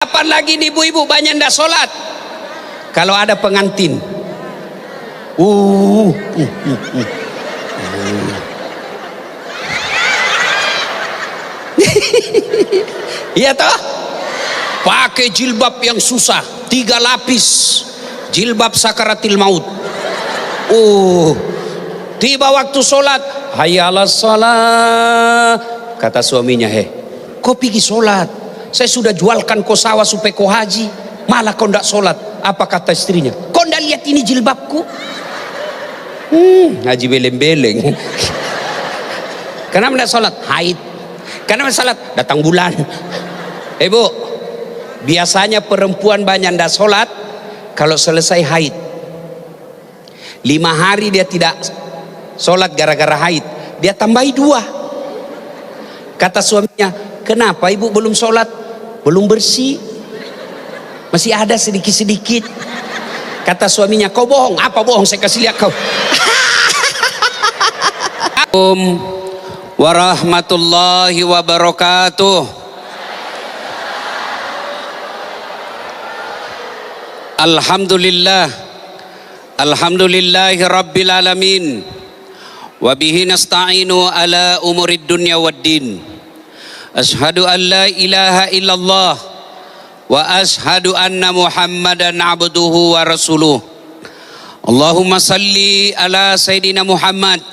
Kapan lagi nih ibu-ibu banyak ndak sholat? Kalau ada pengantin. Iya toh? Pakai jilbab yang susah, 3 lapis, jilbab sakaratil maut. Tiba waktu sholat, hayya 'alas shalah. Kata suaminya, kau pergi sholat, saya sudah jualkan kau sawah supaya kau haji, malah kau ndak sholat. Apa kata istrinya? Kau ndak lihat ini jilbabku? Haji beleng-beleng. Kenapa ndak sholat? Haid. Kenapa sholat? Datang bulan. Bu, biasanya perempuan banyak ndak sholat kalau selesai haid. 5 hari dia tidak sholat gara-gara haid, dia tambahi 2. Kata suaminya, kenapa ibu belum sholat? Belum bersih, masih ada sedikit-sedikit. Kata suaminya, kau bohong. Apa bohong? Saya kasih lihat kau. Assalamualaikum warahmatullahi wabarakatuh. Alhamdulillah, alhamdulillahi rabbil alamin, wa bihi nasta'inu ala umurid dunya waddin. Ashhadu an la ilaha illallah wa ashhadu anna muhammadan abduhu wa rasuluh. Allahumma salli ala sayyidina Muhammad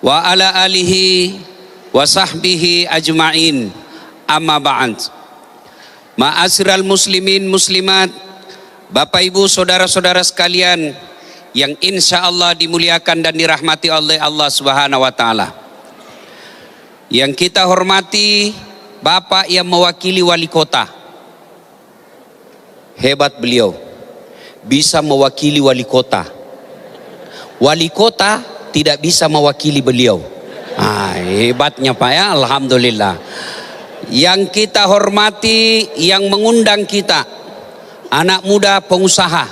wa ala alihi wa sahbihi ajma'in. Amma ba'd. Ma'asyiral muslimin muslimat, Bapak Ibu saudara-saudara sekalian yang insya Allah dimuliakan dan dirahmati oleh Allah Subhanahu wa Ta'ala. Yang kita hormati Bapak yang mewakili wali kota. Hebat beliau, bisa mewakili wali kota. Wali kota tidak bisa mewakili beliau. Hebatnya Pak ya, alhamdulillah. Yang kita hormati, yang mengundang kita, anak muda pengusaha,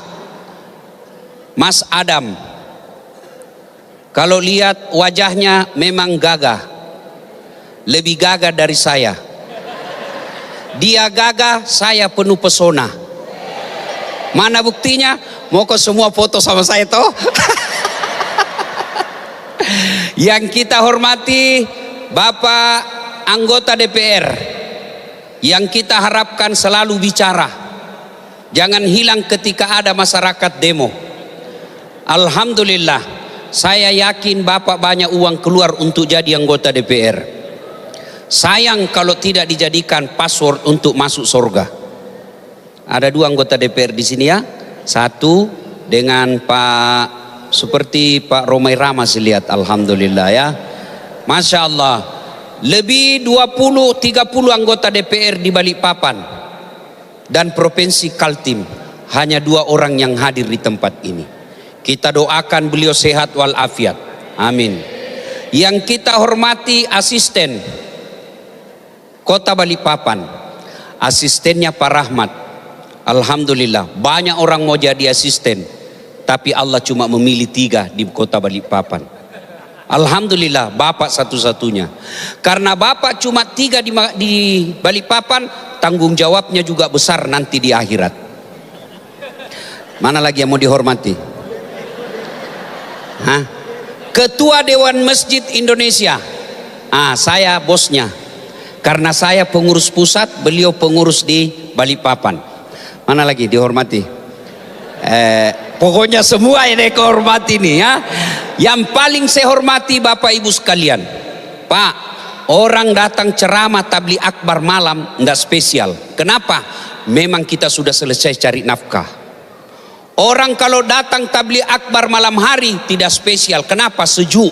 Mas Adam. Kalau lihat wajahnya memang gagah, lebih gagah dari saya. Dia gagah, saya penuh pesona. Mana buktinya? Mau kok semua foto sama saya toh? Yang kita hormati Bapak anggota DPR, yang kita harapkan selalu bicara, jangan hilang ketika ada masyarakat demo. Alhamdulillah, saya yakin Bapak banyak uang keluar untuk jadi anggota DPR. Sayang kalau tidak dijadikan password untuk masuk surga. Ada 2 anggota DPR di sini ya. Satu dengan seperti Pak Romai Rama saya lihat, alhamdulillah ya. Masya Allah, lebih 20-30 anggota DPR di Balikpapan dan Provinsi Kaltim, hanya 2 orang yang hadir di tempat ini. Kita doakan beliau sehat walafiat, amin. Yang kita hormati asisten Kota Balikpapan, asistennya Pak Rahmat. Alhamdulillah, banyak orang mau jadi asisten, tapi Allah cuma memilih 3 di Kota Balikpapan. Alhamdulillah, Bapak satu-satunya. Karena Bapak cuma 3 di Balikpapan, tanggung jawabnya juga besar nanti di akhirat. Mana lagi yang mau dihormati? Ketua Dewan Masjid Indonesia. Saya bosnya. Karena saya pengurus pusat, beliau pengurus di Balikpapan. Mana lagi dihormati? Pokoknya semua yang saya hormati nih ya. Yang paling saya hormati Bapak Ibu sekalian, Pak, orang datang ceramah tabligh akbar malam enggak spesial. Kenapa? Memang kita sudah selesai cari nafkah. Orang kalau datang tabligh akbar malam hari tidak spesial. Kenapa? Sejuk.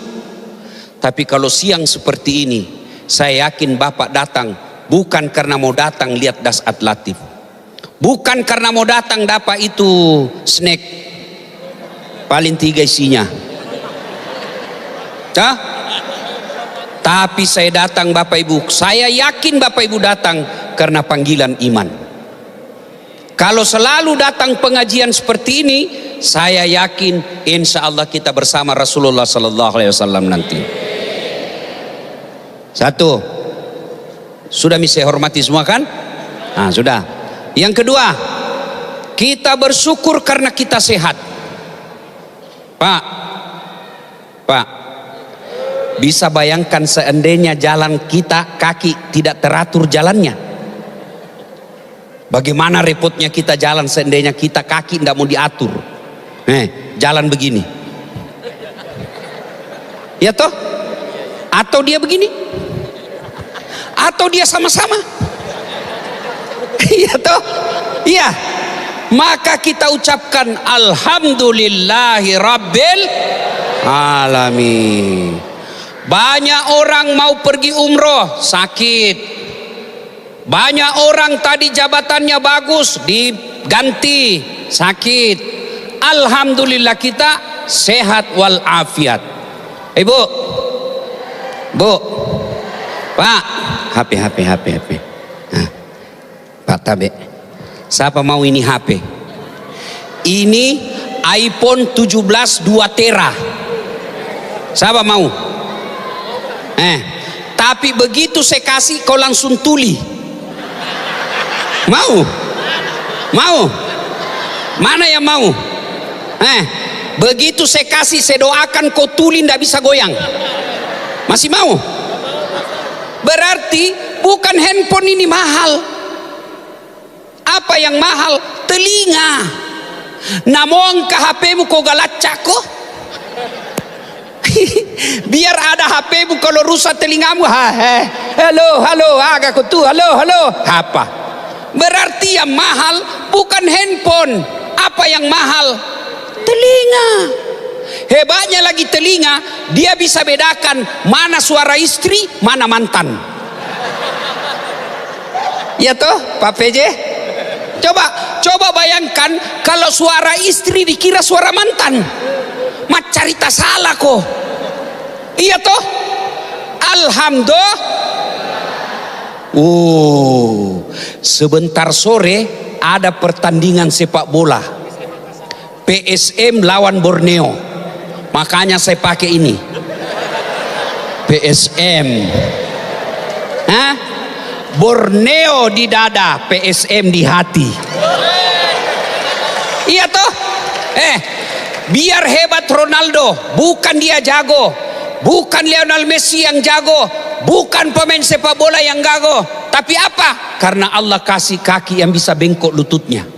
Tapi kalau siang seperti ini, saya yakin Bapak datang bukan karena mau datang lihat Dasat Latif, bukan karena mau datang dapat itu snack paling 3 isinya. Tapi saya datang Bapak Ibu, saya yakin Bapak Ibu datang karena panggilan iman. Kalau selalu datang pengajian seperti ini, saya yakin insya Allah kita bersama Rasulullah Sallallahu Alaihi Wasallam nanti. Satu, sudah bisa hormati semua kan? Sudah. Yang kedua, kita bersyukur karena kita sehat. Pak, bisa bayangkan seandainya jalan kita kaki tidak teratur jalannya. Bagaimana repotnya kita jalan seandainya kita kaki tidak mau diatur. Jalan begini. Ya toh? Atau dia begini? Atau dia sama-sama? Iya toh? Iya. Maka kita ucapkan alhamdulillahi rabbil alamin. Banyak orang mau pergi umroh sakit. Banyak orang tadi jabatannya bagus diganti sakit. Alhamdulillah kita sehat walafiat. Bu, Pak, HP. Nah, Pak Tabe, siapa mau ini HP? Ini iPhone 17 2 tera. Siapa mau? Tapi begitu saya kasih kau langsung tuli. Mau? Mana yang mau? Begitu saya kasih, saya doakan kau tuli tidak bisa goyang. Masih mau? Berarti bukan handphone ini mahal. Apa yang mahal? Telinga. Namun ke HP-mu kau galacak kok. Biar ada HP-mu, kalau rusak telingamu, halo, agak kutu, halo, apa? Berarti yang mahal bukan handphone. Apa yang mahal? Telinga. Hebatnya lagi telinga, dia bisa bedakan mana suara istri, mana mantan. Ya toh, Pak PJ? Coba bayangkan kalau suara istri dikira suara mantan. Mat cerita salah kok. Iya toh? Alhamdulillah. Sebentar sore ada pertandingan sepak bola. PSM lawan Borneo. Makanya saya pakai ini. PSM. Borneo di dada, PSM di hati. Iya toh? Biar hebat Ronaldo, bukan dia jago, bukan Lionel Messi yang jago, bukan pemain sepak bola yang jago, tapi apa? Karena Allah kasih kaki yang bisa bengkok lututnya.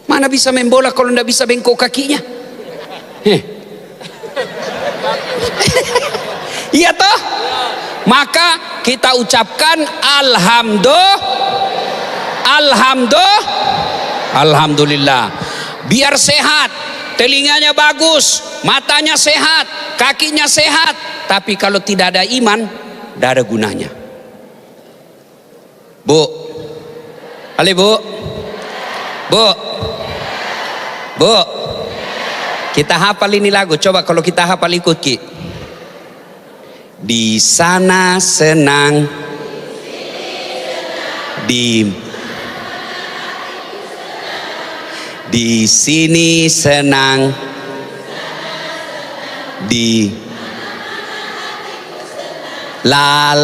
Mana bisa main bola kalau tidak bisa bengkok kakinya? Iya toh? Maka kita ucapkan alhamdulillah. Biar sehat, telinganya bagus, matanya sehat, kakinya sehat. Tapi kalau tidak ada iman, tidak ada gunanya. Bu, kita hafal ini lagu. Coba kalau kita hafal ikut Ki. Di sana senang, di sini senang, di la.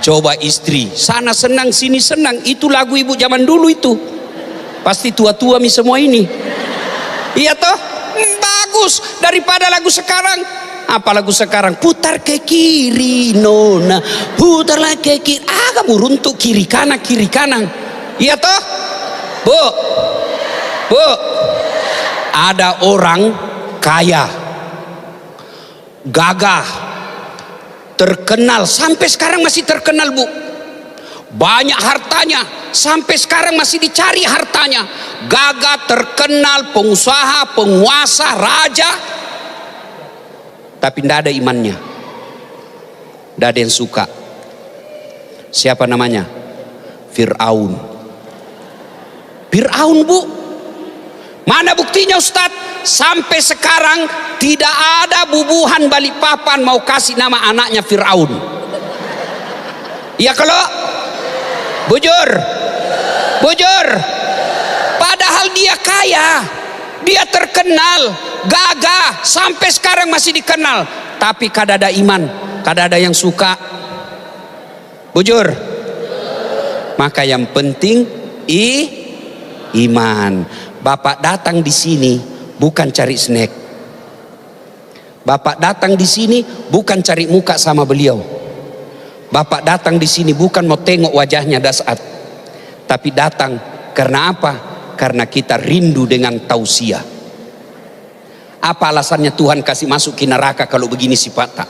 Coba istri, sana senang, sini senang. Itu lagu ibu zaman dulu itu. Pasti tua-tua mi semua ini. Iya toh? Bagus daripada lagu sekarang. Apa lagu sekarang? Putar ke kiri nona, putarlah ke kiri. Kamu runtuk kiri kanan. Iya toh? Bu, ada orang kaya, gagah, terkenal, sampai sekarang masih terkenal bu. Banyak hartanya, sampai sekarang masih dicari hartanya. Gagah, terkenal, pengusaha, penguasa, raja, tapi tidak ada imannya, tidak ada yang suka. Siapa namanya? Fir'aun bu. Mana buktinya Ustadz? Sampai sekarang tidak ada bubuhan Balikpapan mau kasih nama anaknya Fir'aun. Iya kalau bujur. Padahal dia kaya, Dia terkenal, gagah, sampai sekarang masih dikenal. Tapi kada ada iman, kada ada yang suka. Bujur. Maka yang penting iman. Bapak datang di sini bukan cari snack. Bapak datang di sini bukan cari muka sama beliau. Bapak datang di sini bukan mau tengok wajahnya dasar, tapi datang karena apa? Karena kita rindu dengan tausiah. Apa alasannya Tuhan kasih masuk ke neraka kalau begini sifatnya?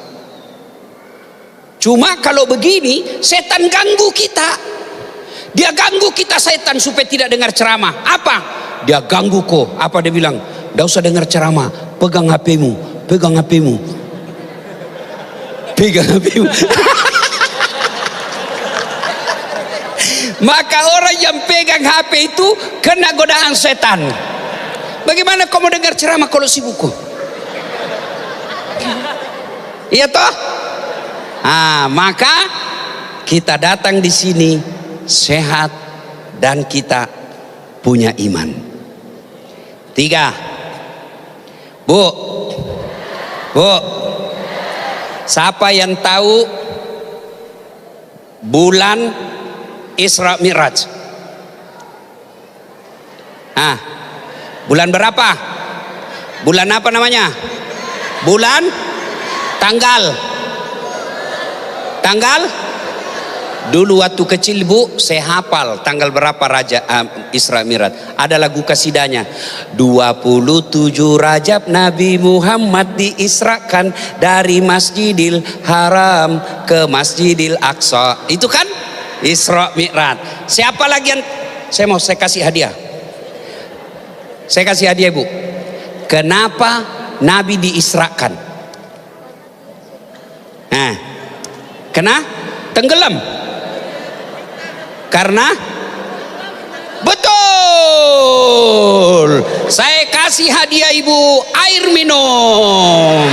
Cuma kalau begini setan ganggu kita. Dia ganggu kita setan supaya tidak dengar ceramah. Apa? Dia ganggu kok. Apa dia bilang? Tidak usah dengar ceramah. Pegang HP-mu. Pegang HP-mu. Pegang HP-mu. Maka orang yang pegang HP itu kena godaan setan. Bagaimana kau mau dengar ceramah kalau sibuk kok? Iya toh? Maka kita datang di sini sehat dan kita punya iman. 3. Bu, siapa yang tahu bulan Isra Mi'raj? Bulan berapa? Bulan apa namanya? Bulan tanggal dulu waktu kecil bu saya hafal tanggal berapa Raja Isra Mi'raj. Ada lagu kasidahnya. 27 Rajab Nabi Muhammad diisrakan dari Masjidil Haram ke Masjidil Aqsa. Itu kan Isra Mi'raj. Siapa lagi yang saya kasih hadiah? Saya kasih hadiah bu. Kenapa Nabi diisrakan? Kena tenggelam. Karena betul. Saya kasih hadiah ibu air minum.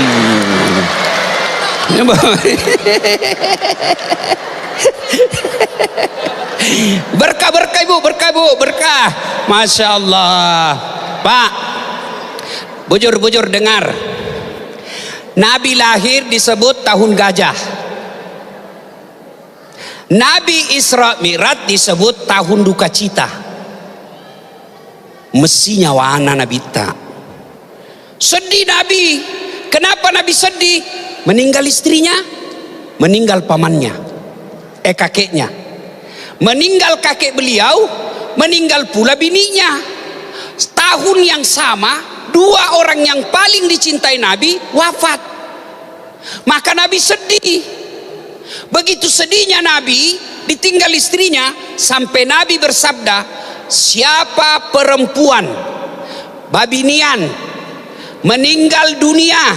Berkah ibu, berkah. Masya Allah. Pak, bujur dengar. Nabi lahir disebut tahun gajah. Nabi Isra Mi'raj disebut tahun duka cita. Mestinya wana Nabi tak sedih Nabi. Kenapa Nabi sedih? Meninggal istrinya, meninggal pamannya, kakeknya, meninggal kakek beliau, meninggal pula bininya. Tahun yang sama, 2 orang yang paling dicintai Nabi wafat. Maka Nabi sedih. Begitu sedihnya Nabi ditinggal istrinya, sampai Nabi bersabda, siapa perempuan babinian meninggal dunia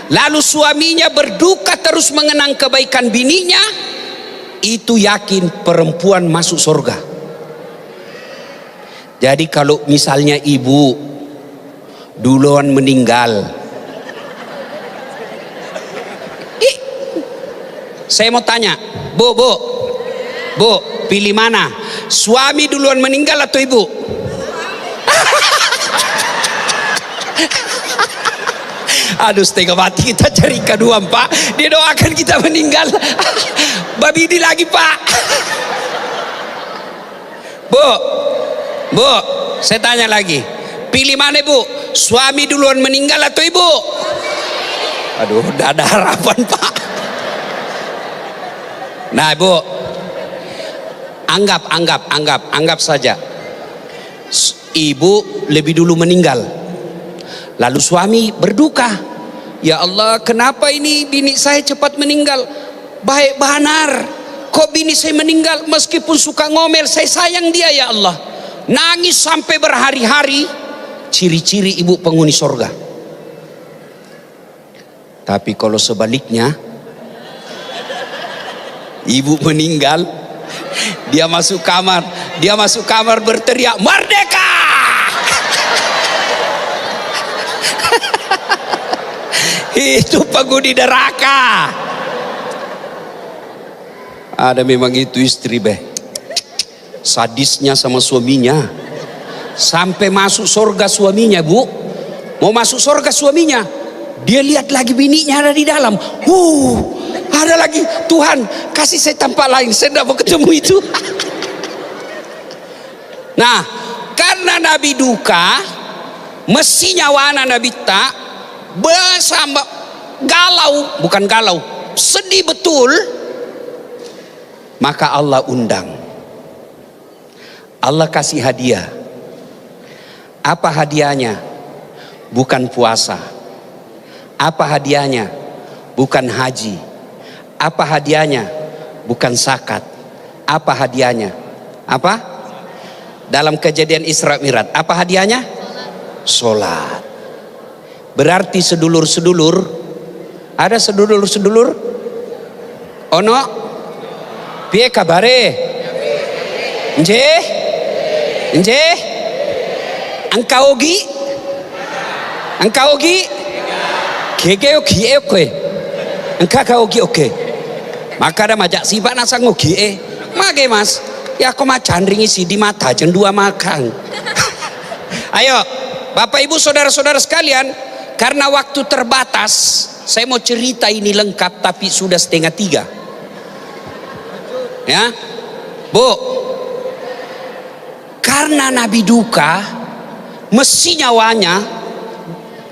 lalu suaminya berduka terus mengenang kebaikan bininya, itu yakin perempuan masuk surga. Jadi kalau misalnya ibu duluan meninggal, saya mau tanya, Bu, pilih mana? Suami duluan meninggal atau ibu? Aduh, setengah mati kita cari kedua, Pak. Dia doakan kita meninggal. Babi ini lagi, Pak. Bu, saya tanya lagi. Pilih mana, Bu? Suami duluan meninggal atau ibu? Aduh, udah ada harapan, Pak. Nah, Bu, anggap saja ibu lebih dulu meninggal, lalu suami berduka. Ya Allah, kenapa ini bini saya cepat meninggal? Baik benar, kok bini saya meninggal meskipun suka ngomel, saya sayang dia ya Allah. Nangis sampai berhari-hari. Ciri-ciri ibu penghuni surga. Tapi kalau sebaliknya, ibu meninggal, dia masuk kamar berteriak merdeka. Itu penghuni neraka. Ada memang itu istri sadisnya sama suaminya. Sampai masuk surga suaminya, Bu. Mau masuk surga suaminya, dia lihat lagi bininya ada di dalam. Ada lagi. Tuhan, kasih saya tempat lain, saya tidak mau ketemu itu. Nah, karena Nabi duka, mestinya wana Nabi tak bersama galau, bukan galau, sedih betul. Maka Allah undang, Allah kasih hadiah. Apa hadiahnya? Bukan puasa. Apa hadiahnya? Bukan haji. Apa hadiahnya? Bukan zakat. Apa hadiahnya? Apa? Dalam kejadian Isra Mi'raj, apa hadiahnya? Sholat. Berarti sedulur-sedulur, ada sedulur-sedulur? Ono? Piye kabare? Nggih? Nggih? Engkau ogi? Engkau ogi? Keke ogi oke. Engkau ogi oke. Maka ada majak sifat nasa ngogi mage mas. Ya aku macan ringi si di mata jen dua makan. Ayo, Bapak Ibu saudara-saudara sekalian, karena waktu terbatas, saya mau cerita ini lengkap tapi sudah 2:30. Ya, Bu. Karena Nabi duka, mesti nyawanya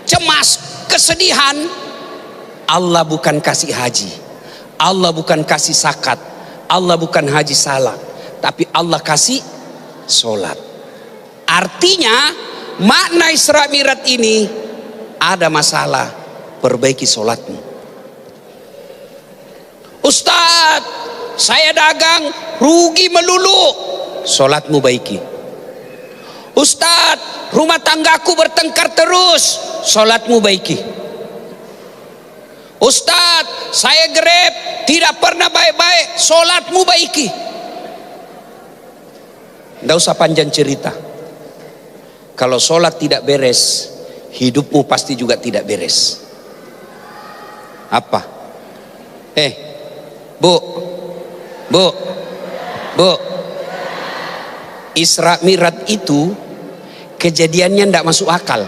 cemas, kesedihan. Allah bukan kasih haji, Allah bukan kasih zakat, Allah bukan haji salat, tapi Allah kasih sholat. Artinya makna Isra Mi'raj ini ada masalah, perbaiki sholatmu. Ustadz, saya dagang rugi melulu, sholatmu baiki. Ustadz, rumah tanggaku bertengkar terus, sholatmu baiki. Ustadz, saya Grab tidak pernah baik-baik, sholatmu baiki. Tidak usah panjang cerita. Kalau sholat tidak beres, hidupmu pasti juga tidak beres. Apa? Bu, Isra Mi'raj itu kejadiannya tidak masuk akal.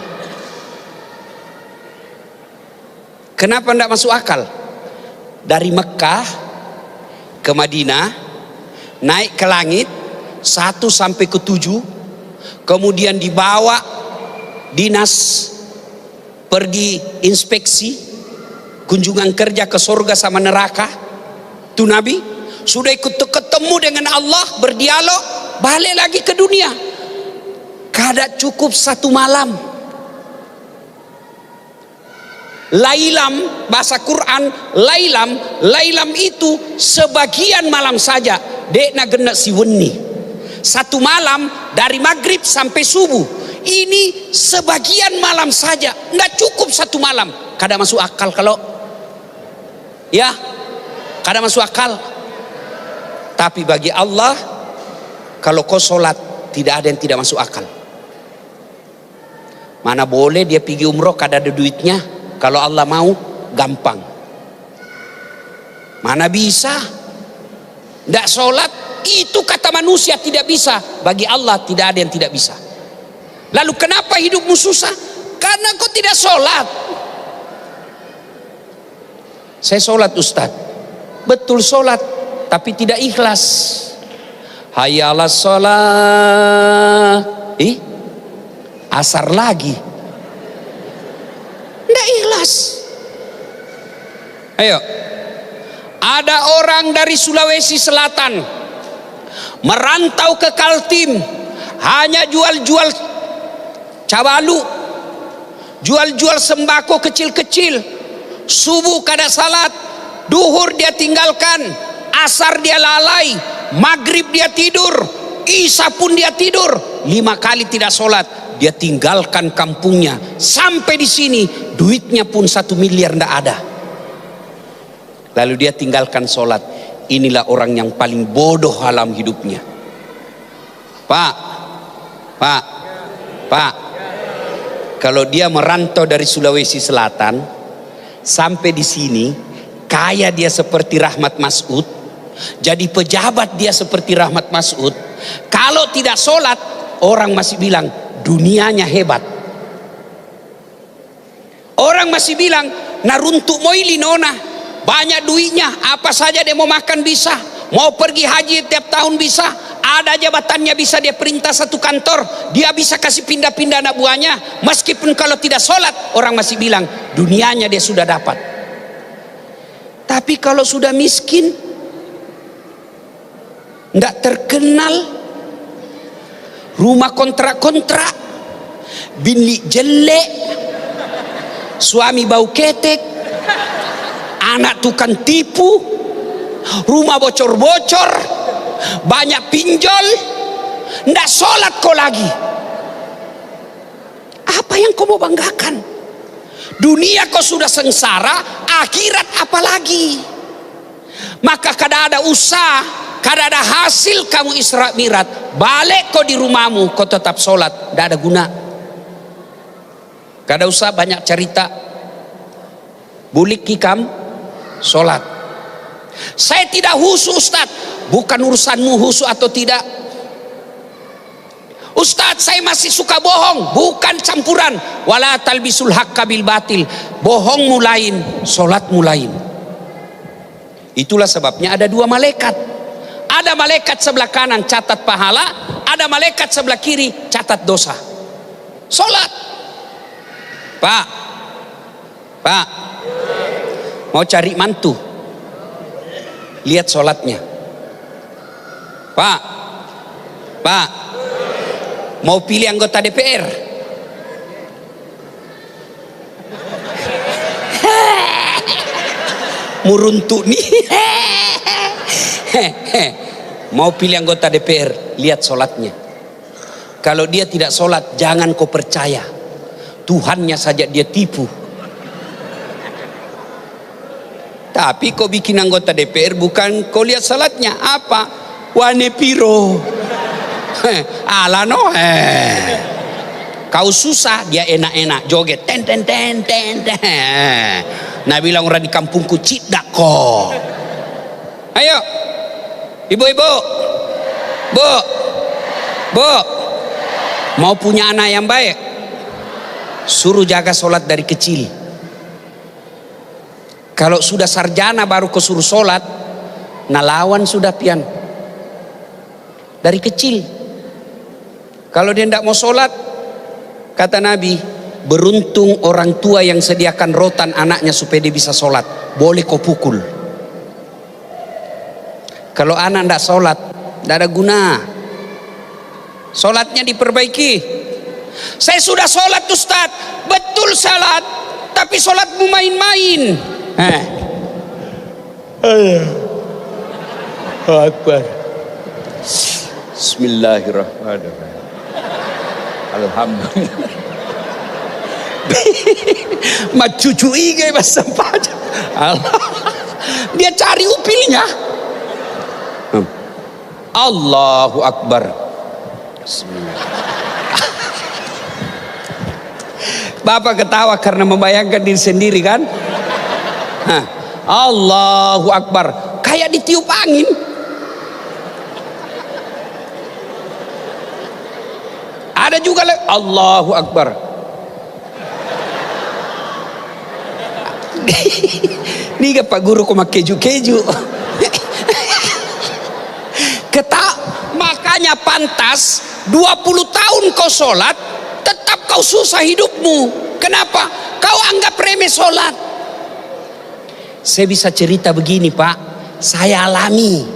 Kenapa tidak masuk akal? Dari Mekah ke Madinah, naik ke langit 1 sampai ke 7, kemudian dibawa dinas pergi inspeksi kunjungan kerja ke surga sama neraka. Tuh Nabi sudah ikut ketemu dengan Allah, berdialog, balik lagi ke dunia. Kada cukup 1 malam. Lailam, bahasa Quran lailam itu sebagian malam saja. Dek na genak si weni 1 malam dari maghrib sampai subuh. Ini sebagian malam saja, nggak cukup 1 malam. Kada masuk akal kalau ya, kada masuk akal. Tapi bagi Allah, kalau kau sholat tidak ada yang tidak masuk akal. Mana boleh dia pergi umroh kada ada duitnya. Kalau Allah mau gampang. Mana bisa? Tidak sholat itu kata manusia tidak bisa. Bagi Allah tidak ada yang tidak bisa. Lalu kenapa hidupmu susah? Karena kau tidak sholat. Saya sholat Ustaz. Betul sholat, tapi tidak ikhlas. Hayya 'alas sholat. Asar lagi. Tidak ikhlas. Ayo. Ada orang dari Sulawesi Selatan merantau ke Kaltim, hanya jual-jual cabalu, jual-jual sembako kecil-kecil. Subuh kada salat, duhur dia tinggalkan, asar dia lalai, maghrib dia tidur, isya pun dia tidur, 5 kali tidak sholat. Dia tinggalkan kampungnya sampai di sini, duitnya pun 1 miliar tidak ada. Lalu dia tinggalkan sholat. Inilah orang yang paling bodoh alam hidupnya. Pak, kalau dia merantau dari Sulawesi Selatan sampai di sini, kaya dia seperti Rahmat Mas'ud, jadi pejabat dia seperti Rahmat Mas'ud. Kalau tidak sholat, orang masih bilang dunianya hebat. Orang masih bilang naruntuk moili nona, banyak duitnya, apa saja dia mau makan bisa, mau pergi haji tiap tahun bisa, ada jabatannya bisa dia perintah satu kantor, dia bisa kasih pindah-pindah anak buahnya, meskipun kalau tidak sholat orang masih bilang dunianya dia sudah dapat. Tapi kalau sudah miskin, tidak terkenal, rumah kontrak-kontrak, bini jelek, suami bau ketek, anak tukang tipu, rumah bocor-bocor, banyak pinjol, ndak sholat kau lagi. Apa yang kau mau banggakan? Dunia kau sudah sengsara, akhirat apalagi? Maka kada ada usaha, kada ada hasil kamu Isra Mi'raj, balik kau di rumahmu, kau tetap sholat, ndak ada guna. Kada usah banyak cerita, bulik hikam, sholat. Saya tidak husu Ustaz, bukan urusanmu husu atau tidak. Ustaz saya masih suka bohong, bukan campuran. Wala talbisul haqqa bil batil, bohongmu lain, sholatmu lain. Itulah sebabnya ada dua malaikat. Ada malaikat sebelah kanan catat pahala, ada malaikat sebelah kiri catat dosa. Sholat. Pak, mau cari mantu, lihat sholatnya. Pak, mau pilih anggota DPR, muruntuk nih. Mau pilih anggota DPR, lihat sholatnya. Kalau dia tidak sholat, jangan kau percaya, Tuhannya saja dia tipu. Tapi kau bikin anggota DPR, bukan kau lihat salatnya apa, wane piro, ala no, kau susah, dia enak-enak joget, ten ten ten ten ten. Nah bilang orang di kampungku cidak kok. Ayo, ibu-ibu, bu, mau punya anak yang baik, suruh jaga sholat dari kecil. Kalau sudah sarjana baru kau suruh sholat, nah lawan sudah pian dari kecil. Kalau dia tidak mau sholat, kata Nabi, beruntung orang tua yang sediakan rotan anaknya supaya dia bisa sholat, boleh kau pukul. Kalau anak tidak sholat, tidak ada guna. Sholatnya diperbaiki. Saya sudah sholat Ustaz, betul sholat, tapi sholatmu main-main. Akbar. Bismillahirrahmanirrahim. Alhamdulillah. Macucu ige bahasa pada. Dia cari upilnya. Allahu Akbar. Bismillah. Bapak ketawa karena membayangkan diri sendiri kan? Allahu Akbar, kayak ditiup angin. Ada juga Allahu Akbar. Nih Pak Guru kok keju-keju. Makanya pantas 20 tahun kau sholat, tetap kau susah hidupmu. Kenapa? Kau anggap remeh sholat. Saya bisa cerita begini Pak, saya alami.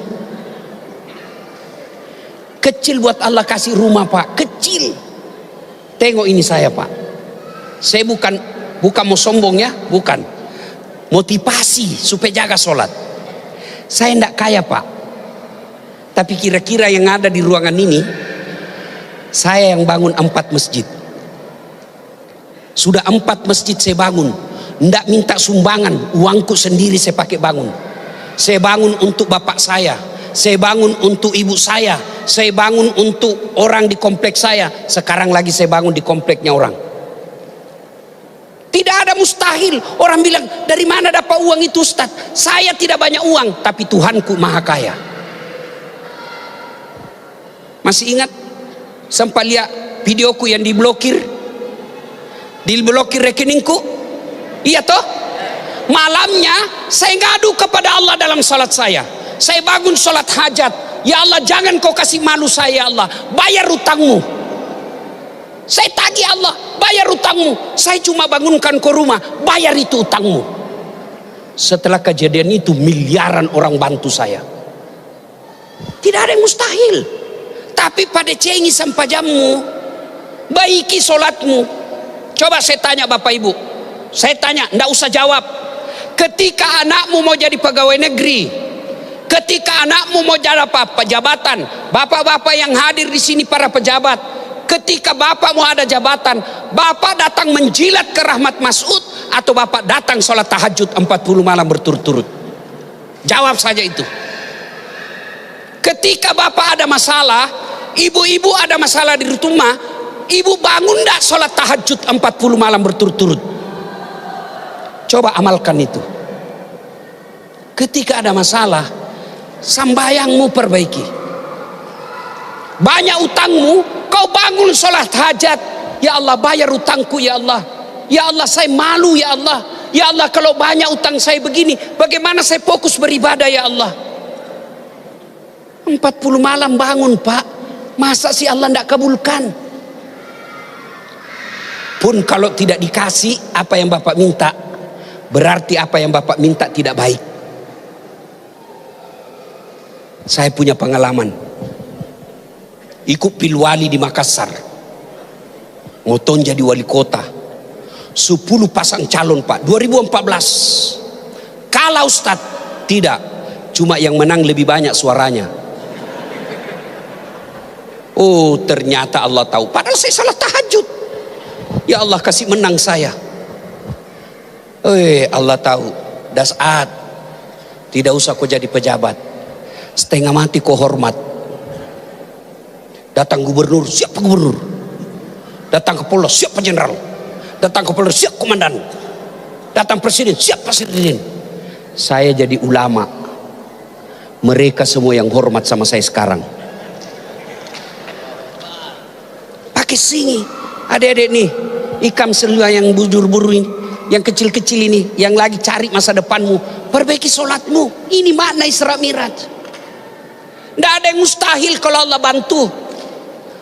Kecil buat Allah kasih rumah Pak, kecil. Tengok ini saya Pak. Saya bukan mau sombong ya, bukan. Motivasi supaya jaga sholat. Saya tidak kaya Pak, tapi kira-kira yang ada di ruangan ini, saya yang bangun 4 masjid. Sudah 4 masjid saya bangun. Tidak minta sumbangan, uangku sendiri saya pakai bangun. Saya bangun untuk bapak saya bangun untuk ibu saya bangun untuk orang di kompleks saya. Sekarang lagi saya bangun di kompleknya orang. Tidak ada mustahil. Orang bilang, dari mana dapat uang itu Ustaz? Saya tidak banyak uang, tapi Tuhanku maha kaya. Masih ingat sempat lihat videoku yang diblokir rekeningku? Iya toh? Malamnya saya ngadu kepada Allah dalam salat saya. Saya bangun salat hajat. Ya Allah, jangan kau kasih malu saya, ya Allah. Bayar utangmu. Saya tagih Allah, bayar utangmu. Saya cuma bangunkan kau rumah, bayar itu utangmu. Setelah kejadian itu miliaran orang bantu saya. Tidak ada yang mustahil. Tapi pada cengi sampai jammu, baiki solatmu. Coba saya tanya Bapak Ibu, saya tanya, ndak usah jawab. Ketika anakmu mau jadi pegawai negeri, ketika anakmu mau jadi apa? Jabatan. Bapak-bapak yang hadir di sini para pejabat, ketika bapak mau ada jabatan, bapak datang menjilat ke Rahmat Mas'ud atau bapak datang sholat tahajud 40 malam berturut-turut? Jawab saja itu. Ketika bapak ada masalah, ibu-ibu ada masalah di rumah, ibu bangun enggak sholat tahajud 40 malam berturut-turut? Coba amalkan itu. Ketika ada masalah, sambayangmu perbaiki. Banyak utangmu, kau bangun sholat hajat. Ya Allah, bayar utangku ya Allah. Ya Allah, saya malu ya Allah. Ya Allah, kalau banyak utang saya begini, bagaimana saya fokus beribadah ya Allah? 40 malam bangun Pak, masa sih Allah tidak kabulkan? Pun kalau tidak dikasih apa yang Bapak minta, berarti apa yang Bapak minta tidak baik. Saya punya pengalaman. Ikut pilwali di Makassar. Ngoton jadi wali kota. 10 pasang calon Pak, 2014. Kalah Ustaz? Tidak. Cuma yang menang lebih banyak suaranya. Oh, ternyata Allah tahu. Padahal saya salah tahajud. Ya Allah, kasih menang saya. Allah tahu. Dasat. Tidak usah kau jadi pejabat. Setengah mati kau hormat. Datang gubernur, siap gubernur. Datang ke Polres, siap jenderal. Datang ke Polres, siap komandan. Datang presiden, siap presiden. Saya jadi ulama. Mereka semua yang hormat sama saya sekarang. Pakai singi. Adik-adik nih, ikam semua yang bujur-buru ini, yang kecil-kecil ini, yang lagi cari masa depanmu, perbaiki sholatmu. Ini makna Isra Miraj. Tidak ada yang mustahil kalau Allah bantu.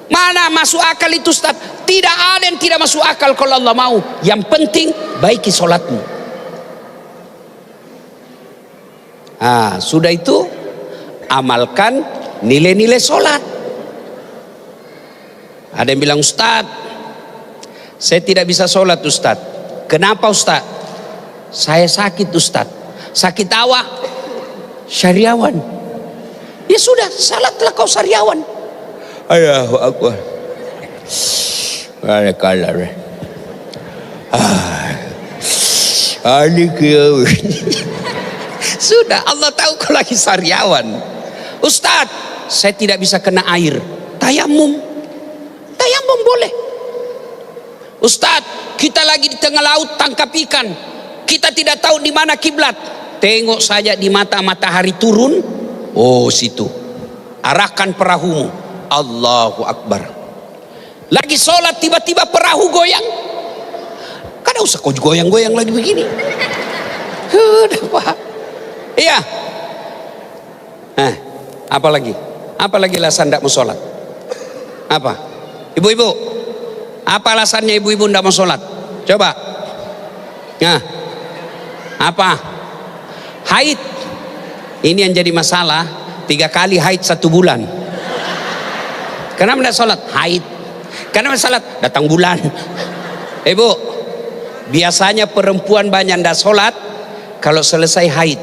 Mana masuk akal itu Ustaz? Tidak ada yang tidak masuk akal kalau Allah mau. Yang penting baiki sholatmu. Sudah itu amalkan nilai-nilai sholat. Ada yang bilang, Ustaz, saya tidak bisa sholat Ustaz. Kenapa Ustaz? Saya sakit Ustaz. Sakit awak, syariawan. Ya sudah, salatlah kau syariawan. Allahu Akbar. Barakallah. Sudah, Allah tahu kau lagi syariawan. Ustaz, saya tidak bisa kena air. Tayamum. Tayamum boleh. Ustaz, kita lagi di tengah laut tangkap ikan. Kita tidak tahu di mana kiblat. Tengok saja di mata matahari turun. Oh, situ. Arahkan perahumu. Allahu Akbar. Lagi sholat tiba-tiba perahu goyang. Kada usah kau goyang-goyang lagi begini. Udah Pak. Iya. Apa lagi? Apa lagi alasan tidak mau sholat? Apa? Ibu-ibu, apa alasannya ibu-ibu tidak mau sholat? Coba. Apa? Haid. Ini yang jadi masalah. 3 kali haid 1 bulan. Kenapa tidak sholat? Haid. Kenapa sholat? Datang bulan. Ibu, biasanya perempuan banyak tidak sholat kalau selesai haid.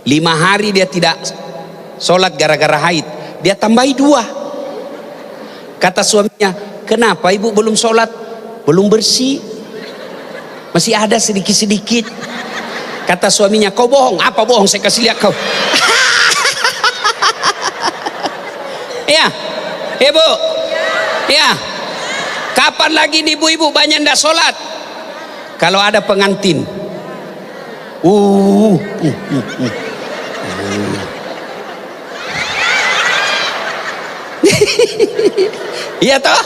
5 hari dia tidak sholat gara-gara haid. Dia tambahi 2. Kata suaminya, kenapa ibu belum sholat? Belum bersih. Masih ada sedikit-sedikit. Kata suaminya, kau bohong. Apa bohong? Saya kasih lihat kau. Ya, ibu. Ya. Kapan lagi nih ibu-ibu banyak ndak sholat? Kalau ada pengantin. Iya toh?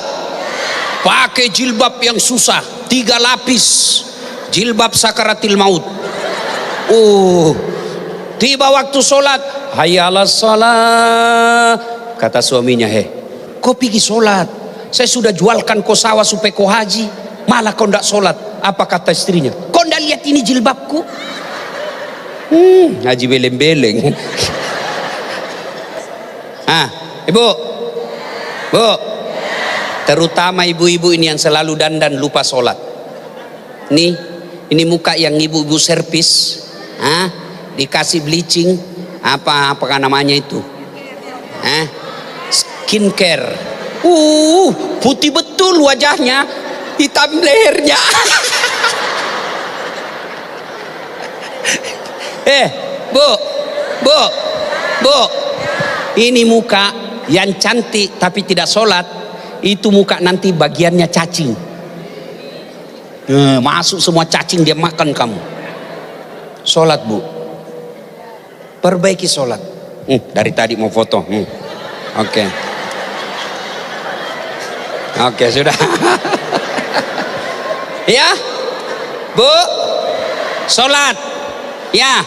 Pakai jilbab yang susah, 3 lapis, jilbab sakaratil maut. Tiba waktu sholat, hayya 'alas sholat. Kata suaminya, kau pergi sholat, saya sudah jualkan kau sawah supaya kau haji, malah kau tidak sholat. Apa kata istrinya? Kau tidak lihat ini jilbabku? Haji beleng-beleng. Ibu, bu, terutama ibu-ibu ini yang selalu dandan lupa sholat. Ini muka yang ibu-ibu servis, dikasih bleaching, apakah namanya itu? Skincare. Putih betul wajahnya, hitam lehernya. Bu, ini muka yang cantik tapi tidak sholat, itu muka nanti bagiannya cacing. Masuk semua cacing, dia makan kamu. Sholat, bu, perbaiki sholat. Dari tadi mau foto. Oke, sudah. Ya, bu, sholat. Ya,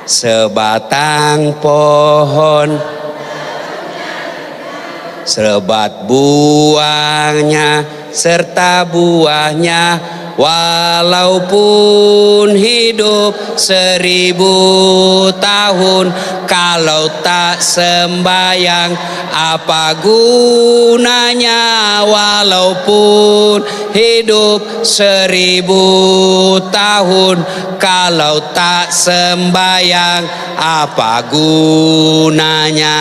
sebatang pohon, sebat buahnya serta buahnya, walaupun hidup 1000 tahun, kalau tak sembayang apa gunanya? Walaupun hidup 1000 tahun, kalau tak sembayang apa gunanya?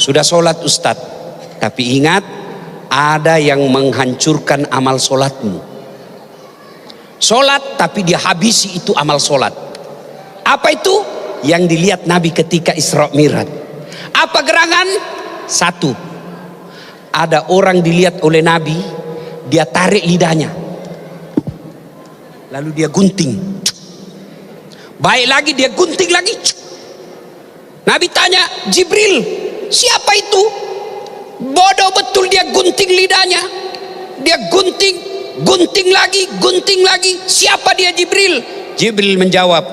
Sudah sholat Ustadz, tapi ingat, ada yang menghancurkan amal sholatmu. Sholat tapi dia habisi itu amal sholat. Apa itu? Yang dilihat Nabi ketika Isra Mi'raj. Apa gerangan? 1, ada orang dilihat oleh Nabi, dia tarik lidahnya, lalu dia gunting. Baik lagi, dia gunting lagi. Nabi tanya, Jibril, siapa itu? Bodoh betul, dia gunting lidahnya. Dia gunting lagi. Siapa dia, Jibril? Jibril menjawab,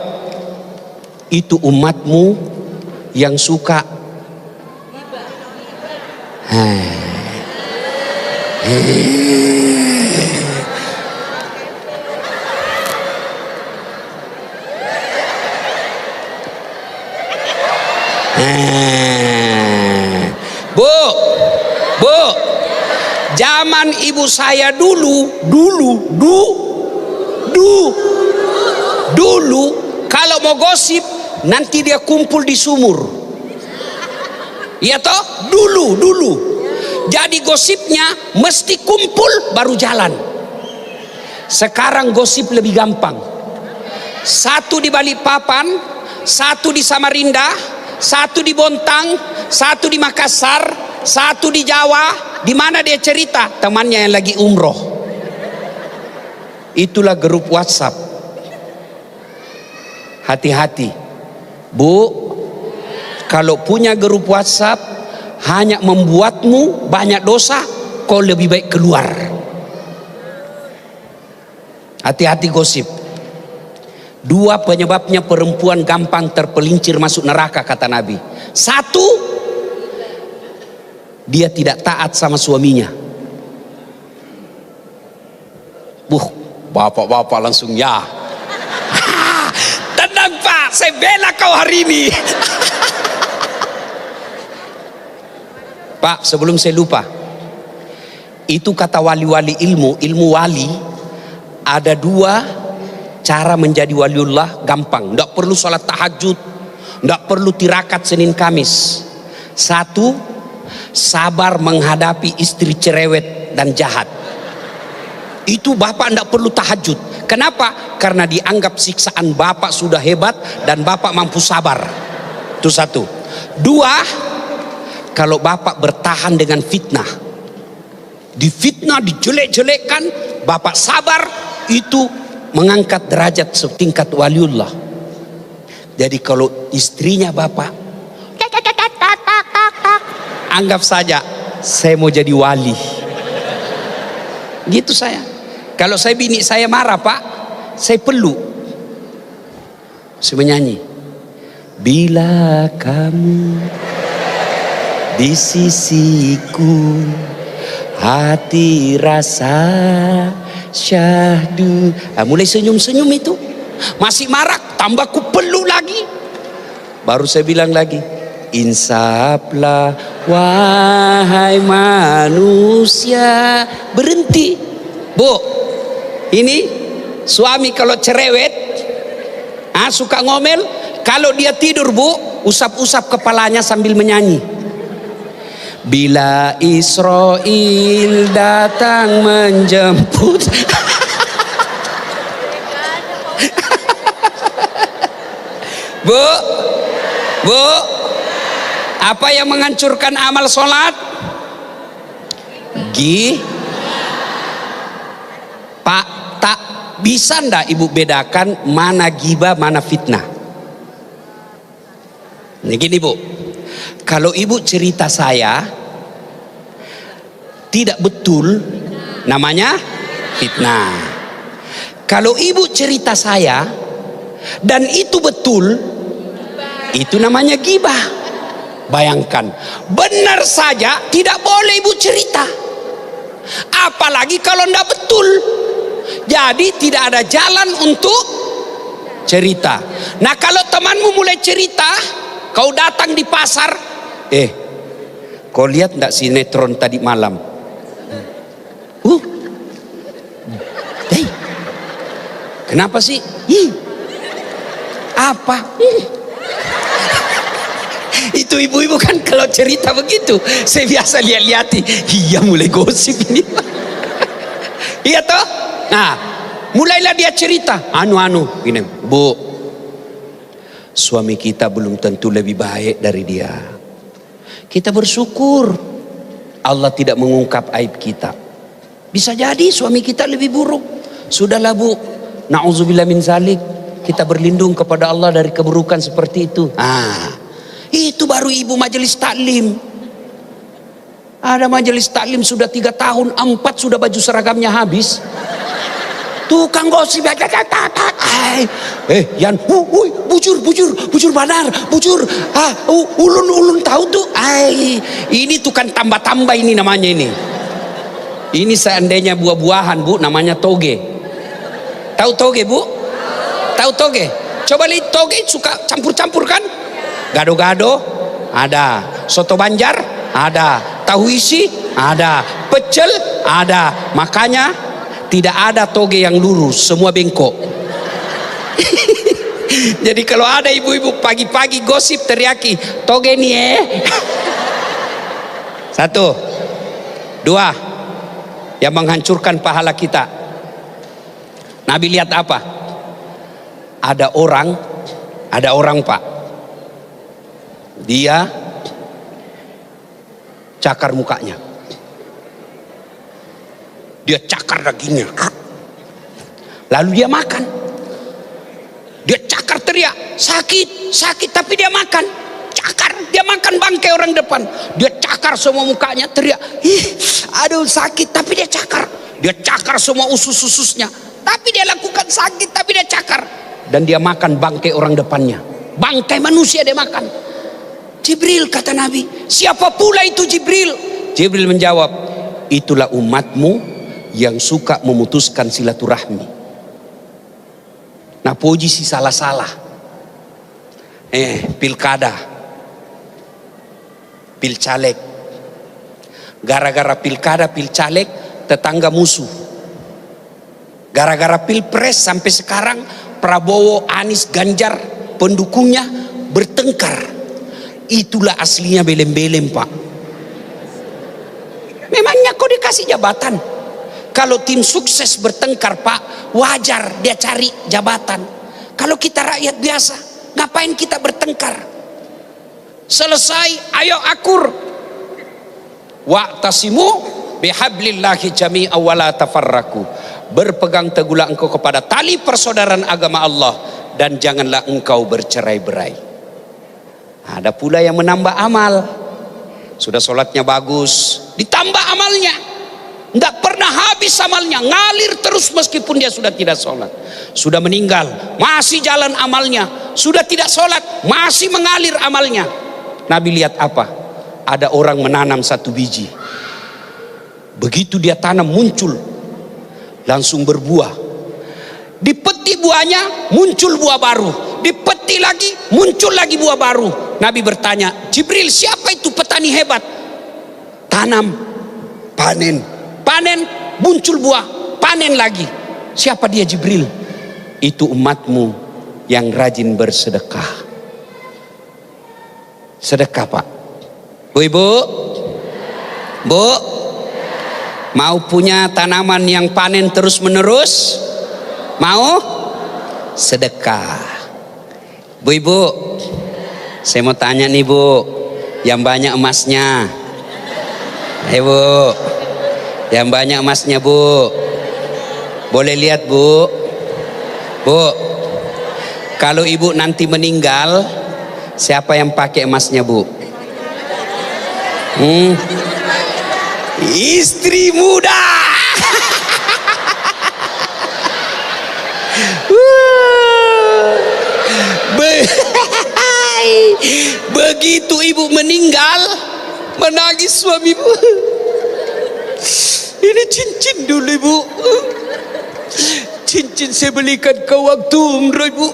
itu umatmu yang suka Bu, zaman ibu saya dulu kalau mau gosip nanti dia kumpul di sumur. Iya toh? Dulu. Jadi gosipnya mesti kumpul baru jalan. Sekarang gosip lebih gampang. 1 di Balikpapan, 1 di Samarinda, 1 di Bontang, 1 di Makassar, 1 di Jawa. Di mana dia cerita? Temannya yang lagi umroh. Itulah grup WhatsApp. Hati-hati, Bu. Kalau punya grup WhatsApp hanya membuatmu banyak dosa, kau lebih baik keluar. Hati-hati gosip. 2 penyebabnya perempuan gampang terpelincir masuk neraka, kata Nabi. 1, dia tidak taat sama suaminya. Bapak-bapak langsung ya. Tenang Pak, saya bela kau hari ini. Pak, sebelum saya lupa, itu kata wali-wali ilmu wali, ada 2 cara menjadi waliullah gampang. Tidak perlu sholat tahajud, tidak perlu tirakat Senin Kamis. 1, sabar menghadapi istri cerewet dan jahat. Itu bapak tidak perlu tahajud. Kenapa? Karena dianggap siksaan bapak sudah hebat dan bapak mampu sabar. Itu 1. 2, kalau bapak bertahan dengan fitnah, difitnah, dijelek-jelekkan, bapak sabar, itu mengangkat derajat setingkat waliullah. Jadi kalau istrinya bapak, anggap saja saya mau jadi wali. Gitu saya. Kalau saya bini saya marah Pak, saya peluk. Saya menyanyi. Bila kamu di sisiku, hati rasa syahdu. Mulai senyum-senyum itu. Masih marah, tambah ku peluk lagi. Baru saya bilang lagi, insaflah wahai manusia. Berhenti. Bu, ini suami kalau cerewet, suka ngomel, kalau dia tidur bu, usap-usap kepalanya sambil menyanyi. Bila Israel datang menjemput. Bu, apa yang menghancurkan amal sholat? Pak, tak bisa ndak ibu bedakan mana gibah mana fitnah? Ini gini bu, kalau ibu cerita saya tidak betul, namanya fitnah. Kalau ibu cerita saya dan itu betul, itu namanya gibah. Bayangkan, benar saja tidak boleh ibu cerita, apalagi kalau tidak betul. Jadi tidak ada jalan untuk cerita. Nah kalau temanmu mulai cerita, kau datang di pasar, kau lihat tidak sinetron tadi malam? Kenapa sih? Apa? Itu ibu-ibu kan kalau cerita begitu, saya biasa lihat-lihati. Iya mulai gosip ini. Iya toh? Nah, mulailah dia cerita. Gini, bu, suami kita belum tentu lebih baik dari dia. Kita bersyukur Allah tidak mengungkap aib kita. Bisa jadi suami kita lebih buruk. Sudahlah bu, na'udzubillah min zalik. Kita berlindung kepada Allah dari keburukan seperti itu. Itu baru ibu majelis taklim. Ada majelis taklim sudah 3 tahun, 4 sudah baju seragamnya habis. Tukang gosip, Yan, bujur badar, bujur, ulun tahu tuh, ini tukang tambah-tambah ini namanya ini. Ini seandainya buah-buahan bu, namanya toge. Tahu toge bu? Tahu toge? Coba lihat toge suka campur-campur kan? Gado-gado ada, soto Banjar ada, tahu isi ada, pecel ada. Makanya tidak ada toge yang lurus, semua bengkok. Jadi kalau ada ibu-ibu pagi-pagi gosip teriaki, toge nih 1, 2 yang menghancurkan pahala kita. Nabi lihat apa? Ada orang pak, dia cakar mukanya, dia cakar dagingnya, lalu dia makan. Dia cakar teriak, sakit, tapi dia makan. Cakar, dia makan bangkai orang depan. Dia cakar semua mukanya, teriak, aduh sakit, tapi dia cakar. Dia cakar semua usus-ususnya, tapi dia lakukan sakit, tapi dia cakar. Dan dia makan bangkai orang depannya, bangkai manusia dia makan. Jibril, kata Nabi, siapa pula itu Jibril? Jibril menjawab, itulah umatmu yang suka memutuskan silaturahmi. Nah posisi salah-salah, pilkada, pilcaleg, gara-gara pilkada pilcaleg tetangga musuh, gara-gara pilpres sampai sekarang Prabowo, Anies, Ganjar pendukungnya bertengkar. Itulah aslinya belem-belem pak. Memangnya kau dikasih jabatan? Kalau tim sukses bertengkar pak, wajar dia cari jabatan. Kalau kita rakyat biasa, ngapain kita bertengkar? Selesai, ayo akur. Wa'tasimu bihablillahi jami'a wa la tafarraku. Berpegang teguhlah engkau kepada tali persaudaraan agama Allah dan janganlah engkau bercerai-berai. Ada pula yang menambah amal, sudah sholatnya bagus, ditambah amalnya. Tidak pernah habis amalnya, ngalir terus meskipun dia sudah tidak sholat. Sudah meninggal, masih jalan amalnya. Sudah tidak sholat, masih mengalir amalnya. Nabi lihat apa? Ada orang menanam satu biji. Begitu dia tanam muncul, langsung berbuah. Dipetik buahnya, muncul buah baru. Dipetik lagi, muncul lagi buah baru. Nabi bertanya, Jibril, siapa itu petani hebat? Tanam, panen, panen, muncul buah, panen lagi. Siapa dia, Jibril? Itu umatmu yang rajin bersedekah. Sedekah, Pak. Bu, ibu, bu, mau punya tanaman yang panen terus menerus? Mau? Sedekah. Bu, ibu, saya mau tanya nih, bu, yang banyak emasnya. Bu, yang banyak emasnya, bu, boleh lihat, bu. Bu, kalau ibu nanti meninggal, siapa yang pakai emasnya, bu? Istri muda. Begitu ibu meninggal, menangis suamimu. Ini cincin dulu, ibu. Cincin saya belikan kau waktu umroh, ibu.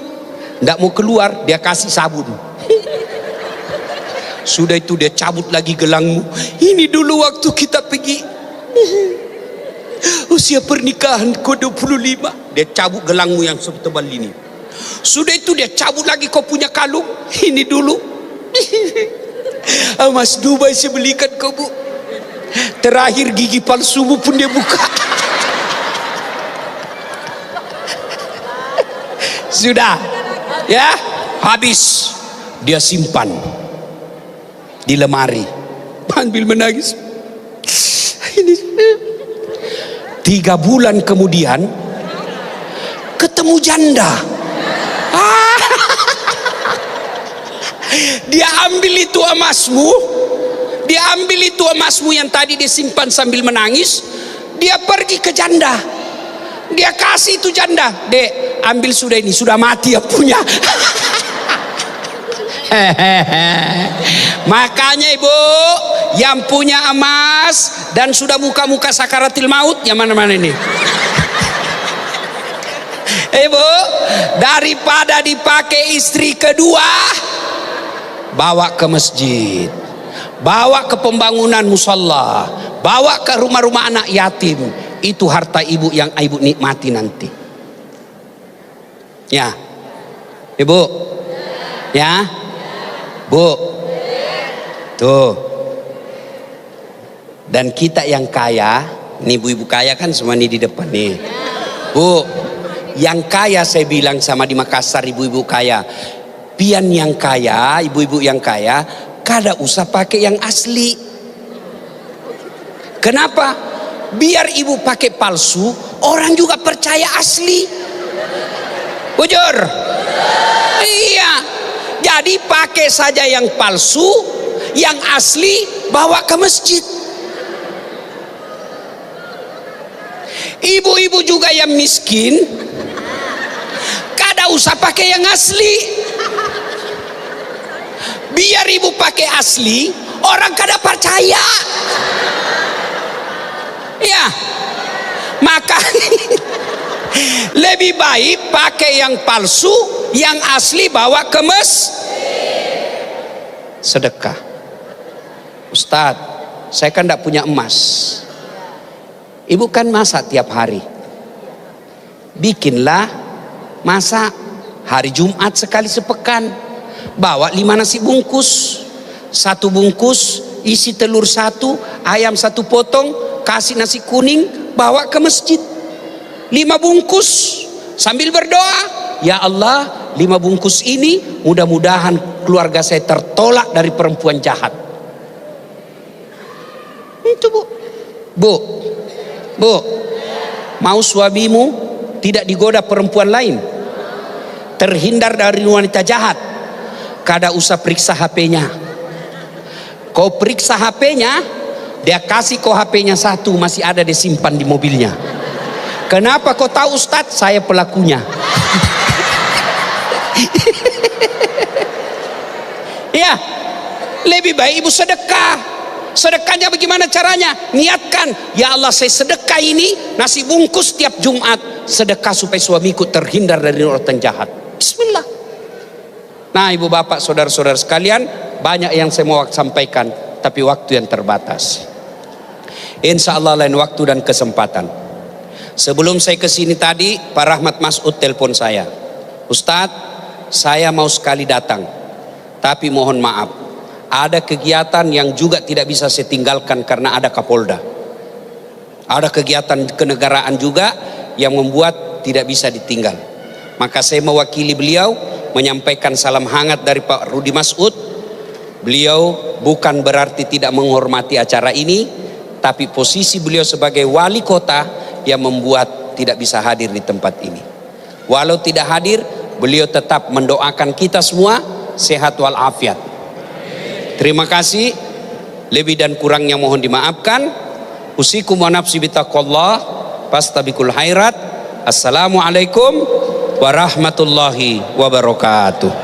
Tidak mau keluar, dia kasih sabun. Sudah itu dia cabut lagi gelangmu. Ini dulu waktu kita pergi usia pernikahan kau 25. Dia cabut gelangmu yang setebal ini. Sudah itu dia cabut lagi kau punya kalung. Ini dulu emas Dubai saya belikan kau, bu. Terakhir gigi palsumu pun dia buka. Sudah, ya, habis. Dia simpan di lemari. Sambil menangis. Ini 3 bulan kemudian ketemu janda. Dia ambil itu emasmu. Dia ambil itu emasmu yang tadi disimpan sambil menangis. Dia pergi ke janda. Dia kasih itu janda. Dek, ambil sudah ini, sudah mati yang punya. Makanya ibu, yang punya emas dan sudah muka-muka sakaratil maut, yang mana-mana ini. Ibu, daripada dipakai istri kedua, bawa ke masjid, bawa ke pembangunan musalla, bawa ke rumah-rumah anak yatim. Itu harta ibu yang ibu nikmati nanti. Ya, ibu, ya, bu, tuh. Dan kita yang kaya, nih ibu-ibu kaya kan semua nih di depan nih. Bu, yang kaya saya bilang sama di Makassar, ibu-ibu kaya, pian yang kaya, ibu-ibu yang kaya, kada usah pakai yang asli. Kenapa? Biar ibu pakai palsu, orang juga percaya asli. Bujur? Iya. Jadi pakai saja yang palsu, yang asli bawa ke masjid. Ibu-ibu juga yang miskin, kada usah pakai yang asli. Biar ibu pakai asli, orang kada percaya. Ya, maka lebih baik pakai yang palsu, yang asli bawa ke sedekah. Ustadz, saya kan tidak punya emas. Ibu kan masak tiap hari. Bikinlah masak hari Jumat sekali sepekan. Bawa 5 nasi bungkus. 1 bungkus isi telur 1, ayam 1 potong, kasih nasi kuning, bawa ke masjid. 5 bungkus sambil berdoa, ya Allah, 5 bungkus ini mudah-mudahan keluarga saya tertolak dari perempuan jahat. Itu bu. Bu, mau suamimu tidak digoda perempuan lain, terhindar dari wanita jahat, kada usah periksa HP-nya. Kau periksa HP-nya, Dia kasih kau HP-nya satu, masih ada disimpan di mobilnya. Kenapa kau tahu Ustadz? Saya pelakunya. Ya, lebih baik ibu sedekah. Sedekahnya bagaimana caranya? Niatkan, ya Allah saya sedekah ini nasi bungkus tiap Jumat, sedekah supaya suamiku terhindar dari orang jahat. Bismillah. Nah ibu bapak saudara-saudara sekalian, banyak yang saya mau sampaikan, tapi waktu yang terbatas. Insya Allah lain waktu dan kesempatan. Sebelum saya kesini tadi, Pak Rahmat Masud telepon saya. Ustadz, saya mau sekali datang, tapi mohon maaf, ada kegiatan yang juga tidak bisa saya tinggalkan karena ada Kapolda. Ada kegiatan kenegaraan juga yang membuat tidak bisa ditinggal. Maka saya mewakili beliau menyampaikan salam hangat dari Pak Rudi Masud. Beliau bukan berarti tidak menghormati acara ini, tapi posisi beliau sebagai wali kota yang membuat tidak bisa hadir di tempat ini. Walau tidak hadir, beliau tetap mendoakan kita semua sehat walafiat. Terima kasih. Lebih dan kurangnya mohon dimaafkan. Usikum wa nafsi bitaqwallah fastabiqul khairat. Assalamualaikum warahmatullahi wabarakatuh.